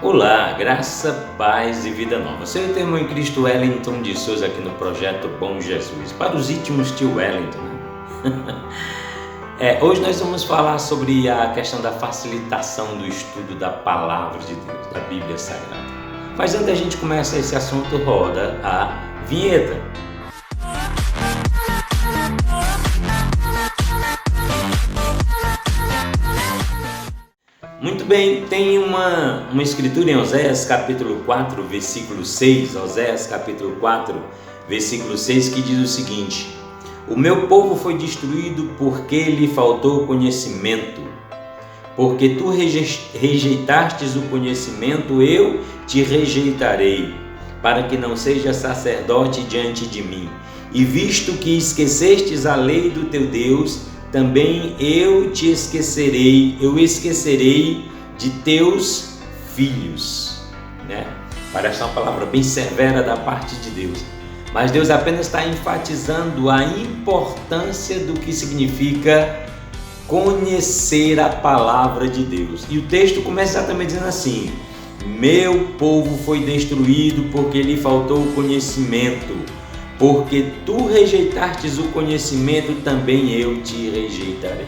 Olá, graça, paz e vida nova. Sou o teu irmão em Cristo Wellington de Souza aqui no Projeto Bom Jesus, para os íntimos tio Wellington. Hoje nós vamos falar sobre a questão da facilitação do estudo da Palavra de Deus, da Bíblia Sagrada. Mas antes da gente começar esse assunto, roda a vinheta. Muito bem, tem uma escritura em Oséias capítulo 4, versículo 6, Oséias capítulo 4, versículo 6, que diz o seguinte: O meu povo foi destruído porque lhe faltou conhecimento. Porque tu rejeitastes o conhecimento, eu te rejeitarei, para que não sejas sacerdote diante de mim. E visto que esquecestes a lei do teu Deus, também eu te esquecerei, eu esquecerei de teus filhos. Parece uma palavra bem severa da parte de Deus. Mas Deus apenas está enfatizando a importância do que significa conhecer a palavra de Deus. E o texto começa exatamente dizendo assim: meu povo foi destruído porque lhe faltou conhecimento. Porque tu rejeitastes o conhecimento, também eu te rejeitarei.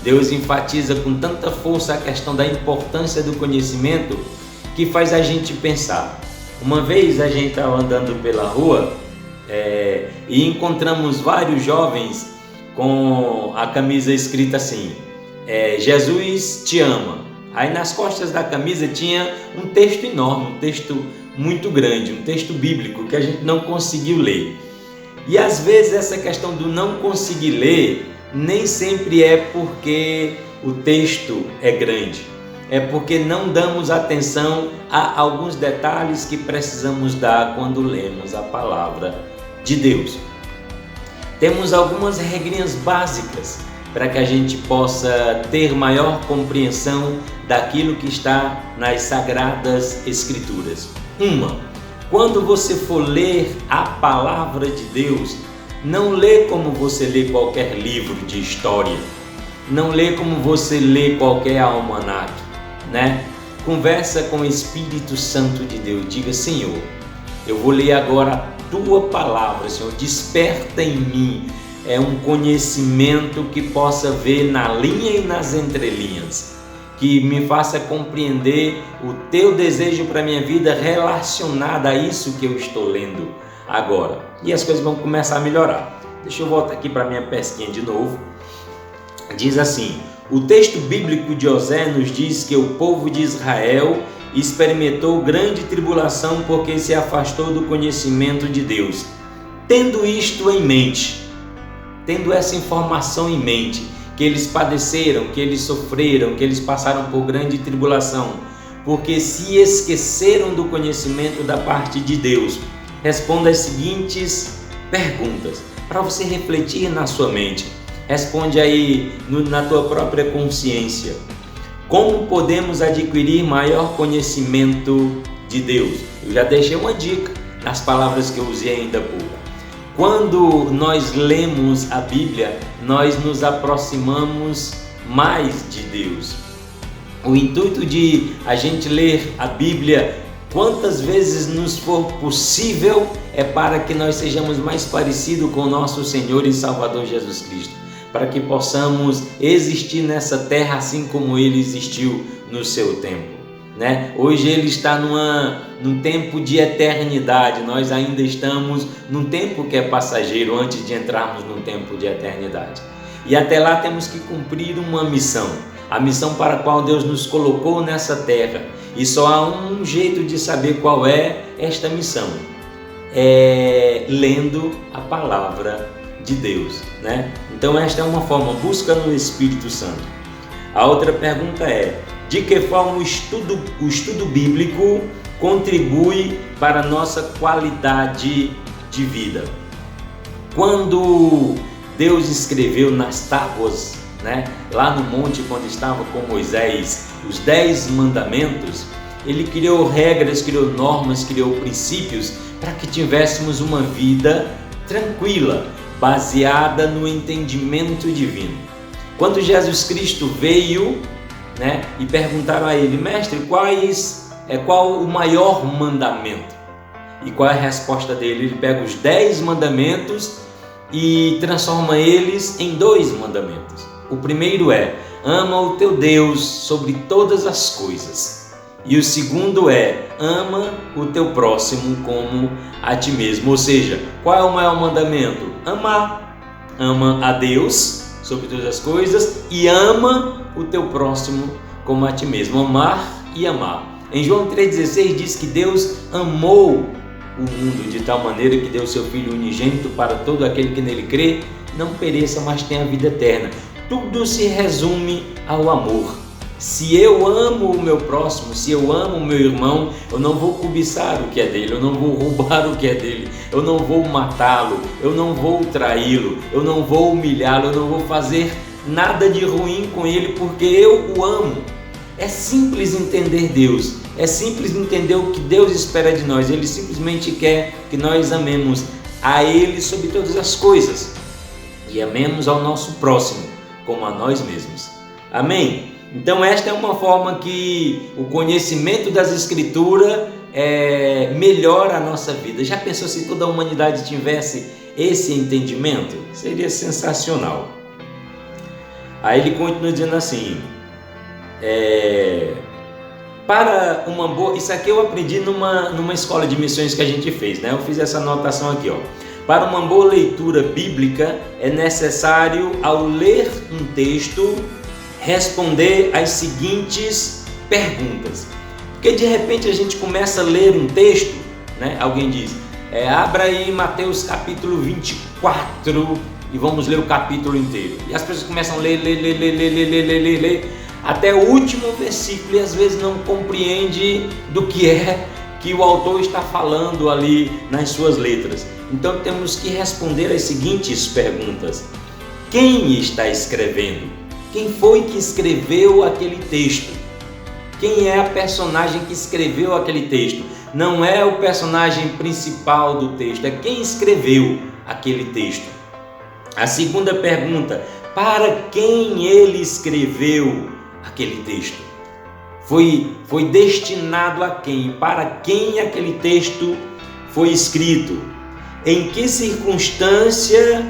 Deus enfatiza com tanta força a questão da importância do conhecimento que faz a gente pensar. Uma vez a gente estava andando pela rua e encontramos vários jovens com a camisa escrita assim: Jesus te ama. Aí nas costas da camisa tinha um texto enorme, um texto muito grande, um texto bíblico que a gente não conseguiu ler. E às vezes essa questão do não conseguir ler nem sempre é porque o texto é grande, é porque não damos atenção a alguns detalhes que precisamos dar quando lemos a palavra de Deus. Temos algumas regrinhas básicas para que a gente possa ter maior compreensão daquilo que está nas Sagradas Escrituras. Quando você for ler a palavra de Deus, não lê como você lê qualquer livro de história, não lê como você lê qualquer almanaque, Conversa com o Espírito Santo de Deus, diga: Senhor, eu vou ler agora a tua palavra, Senhor, desperta em mim um conhecimento que possa ver na linha e nas entrelinhas, que me faça compreender o teu desejo para a minha vida relacionado a isso que eu estou lendo agora. E as coisas vão começar a melhorar. Deixa eu voltar aqui para a minha pesquinha de novo. Diz assim: o texto bíblico de Oséias nos diz que o povo de Israel experimentou grande tribulação porque se afastou do conhecimento de Deus. Tendo isto em mente, tendo essa informação em mente, que eles padeceram, que eles sofreram, que eles passaram por grande tribulação, porque se esqueceram do conhecimento da parte de Deus. Responda as seguintes perguntas, para você refletir na sua mente. Responde aí na tua própria consciência. Como podemos adquirir maior conhecimento de Deus? Eu já deixei uma dica nas palavras que eu usei ainda há pouco. Quando nós lemos a Bíblia, nós nos aproximamos mais de Deus. O intuito de a gente ler a Bíblia quantas vezes nos for possível é para que nós sejamos mais parecidos com o nosso Senhor e Salvador Jesus Cristo, para que possamos existir nessa terra assim como Ele existiu no seu tempo. Hoje Ele está num tempo de eternidade, nós ainda estamos num tempo que é passageiro antes de entrarmos num tempo de eternidade. E até lá temos que cumprir uma missão, a missão para a qual Deus nos colocou nessa terra. E só há um jeito de saber qual é esta missão, lendo a palavra de Deus. Então esta é uma forma, busca no Espírito Santo. A outra pergunta é: de que forma o estudo bíblico contribui para a nossa qualidade de vida? Quando Deus escreveu nas tábuas, lá no monte, quando estava com Moisés, os 10 mandamentos, Ele criou regras, criou normas, criou princípios para que tivéssemos uma vida tranquila, baseada no entendimento divino. Quando Jesus Cristo veio, né? E perguntaram a ele: mestre, qual o maior mandamento? E qual é a resposta dele? Ele pega os 10 mandamentos e transforma eles em 2 mandamentos. O primeiro é: ama o teu Deus sobre todas as coisas. E o segundo é: ama o teu próximo como a ti mesmo. Ou seja, qual é o maior mandamento? Amar. Ama a Deus sobre todas as coisas e ama o teu próximo como a ti mesmo. Amar e amar. Em João 3,16 diz que Deus amou o mundo de tal maneira que deu seu Filho unigênito para todo aquele que nele crê, não pereça, mas tenha vida eterna. Tudo se resume ao amor. Se eu amo o meu próximo, se eu amo o meu irmão, eu não vou cobiçar o que é dele, eu não vou roubar o que é dele, eu não vou matá-lo, eu não vou traí-lo, eu não vou humilhá-lo, eu não vou fazer nada de ruim com ele porque eu o amo. É simples entender Deus, é simples entender o que Deus espera de nós. Ele simplesmente quer que nós amemos a Ele sobre todas as coisas e amemos ao nosso próximo como a nós mesmos. Amém? Então esta é uma forma que o conhecimento das Escrituras melhora a nossa vida. Já pensou se toda a humanidade tivesse esse entendimento? Seria sensacional. Aí ele continua dizendo assim: para uma boa... Isso aqui eu aprendi numa escola de missões que a gente fez, né? Eu fiz essa anotação aqui, ó. Para uma boa leitura bíblica é necessário, ao ler um texto, responder as seguintes perguntas. Porque de repente a gente começa a ler um texto, né? Alguém diz: abra aí Mateus capítulo 24 e vamos ler o capítulo inteiro. E as pessoas começam a ler, até o último versículo, e às vezes não compreende do que é que o autor está falando ali nas suas letras. Então temos que responder as seguintes perguntas: quem está escrevendo? Quem foi que escreveu aquele texto? Quem é a personagem que escreveu aquele texto? Não é o personagem principal do texto, é quem escreveu aquele texto. A segunda pergunta: para quem ele escreveu aquele texto? Foi destinado a quem? Para quem aquele texto foi escrito? Em que circunstância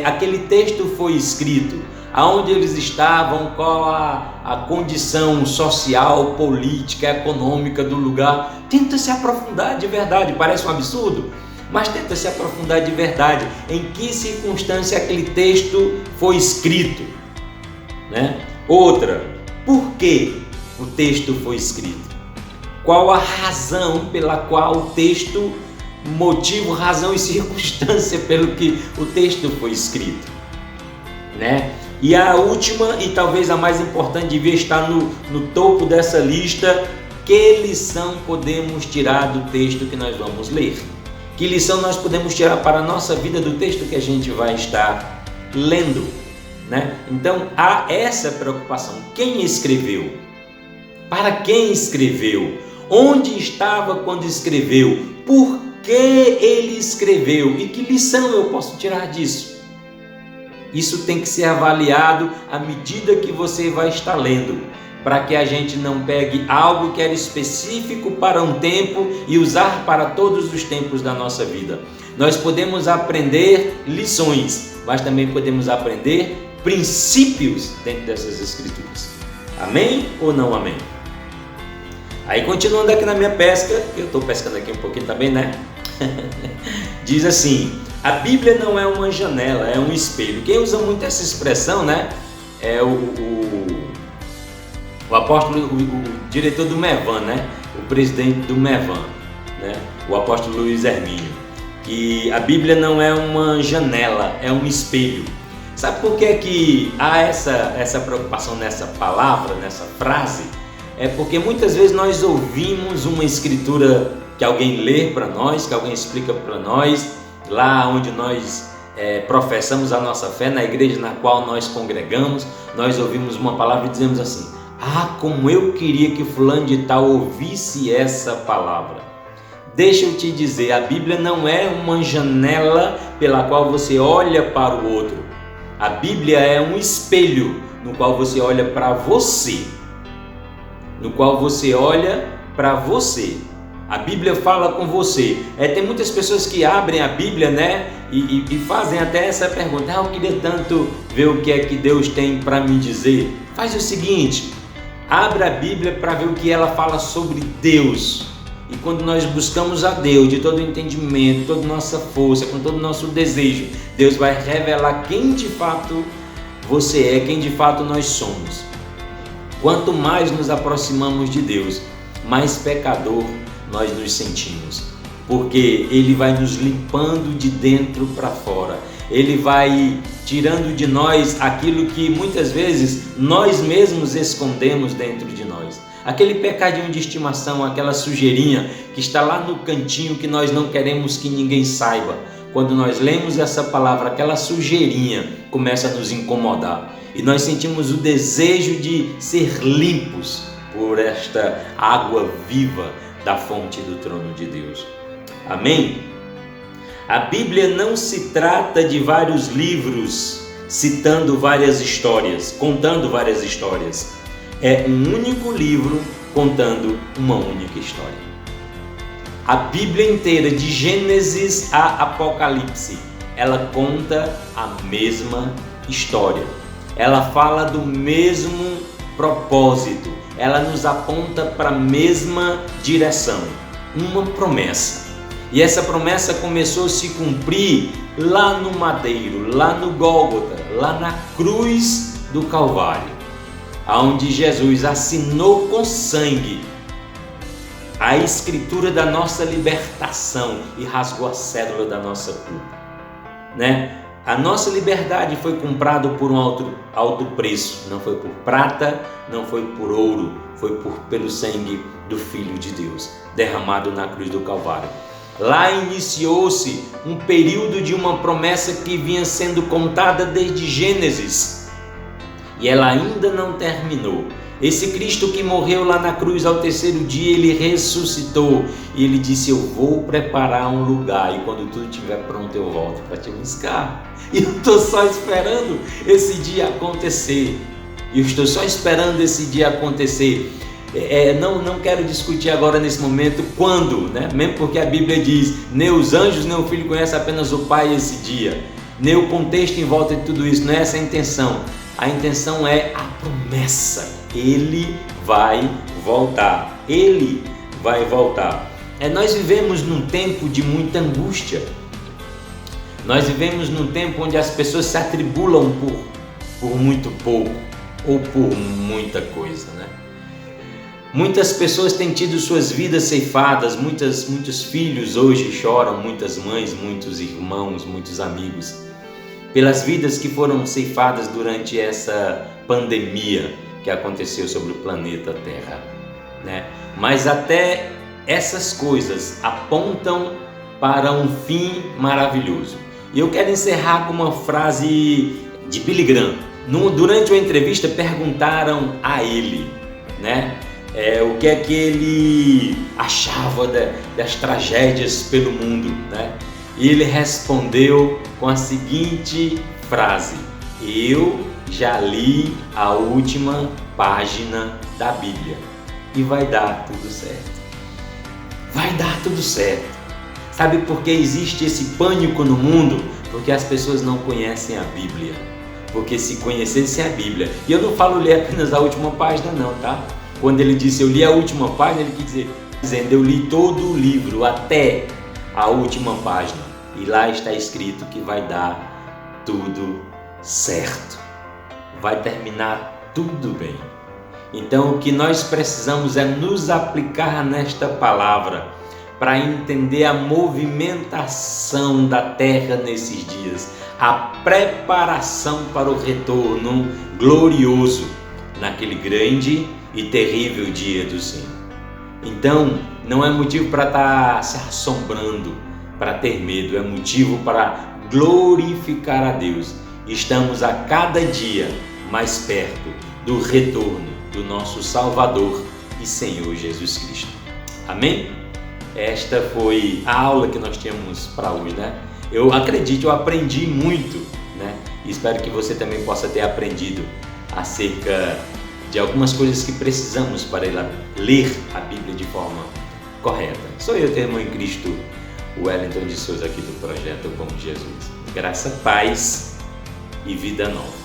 aquele texto foi escrito? Aonde eles estavam? Qual a condição social, política, econômica do lugar? Tenta se aprofundar de verdade. Parece um absurdo, mas tenta se aprofundar de verdade. Em que circunstância aquele texto foi escrito, né? Outra: por que o texto foi escrito? Qual a razão pela qual o texto, motivo, razão e circunstância pelo que o texto foi escrito, né? E a última, e talvez a mais importante, devia estar no topo dessa lista: que lição podemos tirar do texto que nós vamos ler? Que lição nós podemos tirar para a nossa vida do texto que a gente vai estar lendo, né? Então há essa preocupação: quem escreveu? Para quem escreveu? Onde estava quando escreveu? Por que ele escreveu? E que lição eu posso tirar disso? Isso tem que ser avaliado à medida que você vai estar lendo, para que a gente não pegue algo que era específico para um tempo e usar para todos os tempos da nossa vida. Nós podemos aprender lições, mas também podemos aprender princípios dentro dessas escrituras. Amém ou não amém? Aí, continuando aqui na minha pesca, eu estou pescando aqui um pouquinho também, né? Diz assim: a Bíblia não é uma janela, é um espelho. Quem usa muito essa expressão, né? É o apóstolo, o diretor do Mevan, né? O presidente do Mevan, né? O apóstolo Luiz Hermínio. Que a Bíblia não é uma janela, é um espelho. Sabe por que há essa preocupação nessa palavra, nessa frase? É porque muitas vezes nós ouvimos uma escritura que alguém lê para nós, que alguém explica para nós, lá onde nós professamos a nossa fé, na igreja na qual nós congregamos, nós ouvimos uma palavra e dizemos assim: ah, como eu queria que fulano de tal ouvisse essa palavra. Deixa eu te dizer, a Bíblia não é uma janela pela qual você olha para o outro. A Bíblia é um espelho no qual você olha para você. no qual você olha para você. A Bíblia fala com você. Tem muitas pessoas que abrem a Bíblia, né, e fazem até essa pergunta: eu queria tanto ver o que é que Deus tem para me dizer. Faz o seguinte, abra a Bíblia para ver o que ela fala sobre Deus. E quando nós buscamos a Deus de todo o entendimento, toda nossa força, com todo o nosso desejo, Deus vai revelar quem de fato você é, quem de fato nós somos. Quanto mais nos aproximamos de Deus, mais pecador nós nos sentimos, porque Ele vai nos limpando de dentro para fora. Ele vai tirando de nós aquilo que muitas vezes nós mesmos escondemos dentro de nós. Aquele pecadinho de estimação, aquela sujeirinha que está lá no cantinho que nós não queremos que ninguém saiba. Quando nós lemos essa palavra, aquela sujeirinha começa a nos incomodar e nós sentimos o desejo de ser limpos por esta água viva da fonte do trono de Deus. Amém? A Bíblia não se trata de vários livros citando várias histórias, contando várias histórias. É um único livro contando uma única história. A Bíblia inteira, de Gênesis a Apocalipse, ela conta a mesma história. Ela fala do mesmo propósito. Ela nos aponta para a mesma direção. Uma promessa. E essa promessa começou a se cumprir lá no madeiro, lá no Gólgota, lá na cruz do Calvário, onde Jesus assinou com sangue a escritura da nossa libertação e rasgou a cédula da nossa culpa, né? A nossa liberdade foi comprada por um alto preço. Não foi por prata, não foi por ouro, foi pelo sangue do Filho de Deus, derramado na cruz do Calvário. Lá iniciou-se um período de uma promessa que vinha sendo contada desde Gênesis. E ela ainda não terminou. Esse Cristo que morreu lá na cruz ao terceiro dia, Ele ressuscitou. E Ele disse: eu vou preparar um lugar e quando tudo estiver pronto eu volto para te buscar. E eu estou só esperando esse dia acontecer. Não quero discutir agora nesse momento quando, né? Mesmo porque a Bíblia diz: nem os anjos nem o Filho conhecem, apenas o Pai esse dia. Nem o contexto em volta de tudo isso, não é essa a intenção. A intenção é a promessa. Ele vai voltar. Ele vai voltar. Nós vivemos num tempo de muita angústia. Nós vivemos num tempo onde as pessoas se atribulam por muito pouco ou por muita coisa, né? Muitas pessoas têm tido suas vidas ceifadas, muitos filhos hoje choram, muitas mães, muitos irmãos, muitos amigos, pelas vidas que foram ceifadas durante essa pandemia que aconteceu sobre o planeta Terra, né? Mas até essas coisas apontam para um fim maravilhoso. E eu quero encerrar com uma frase de Billy Graham. Durante uma entrevista perguntaram a ele, né? O que é que ele achava das tragédias pelo mundo, né? E ele respondeu com a seguinte frase: eu já li a última página da Bíblia e vai dar tudo certo. Vai dar tudo certo. Sabe por que existe esse pânico no mundo? Porque as pessoas não conhecem a Bíblia. Porque se conhecessem a Bíblia, e eu não falo ler apenas a última página não, tá? Quando ele disse eu li a última página, ele quis dizer, dizendo eu li todo o livro até a última página. E lá está escrito que vai dar tudo certo. Vai terminar tudo bem. Então o que nós precisamos é nos aplicar nesta palavra para entender a movimentação da terra nesses dias, a preparação para o retorno glorioso naquele grande e terrível dia do Senhor. Então, não é motivo para estar se assombrando, para ter medo, é motivo para glorificar a Deus. Estamos a cada dia mais perto do retorno do nosso Salvador e Senhor Jesus Cristo. Amém? Esta foi a aula que nós tínhamos para hoje, né? Eu aprendi muito, né? E espero que você também possa ter aprendido acerca de algumas coisas que precisamos para ler a Bíblia de forma correta. Sou eu, teu irmão em Cristo, Wellington de Souza, aqui do Projeto Como Jesus. Graça, paz e vida nova.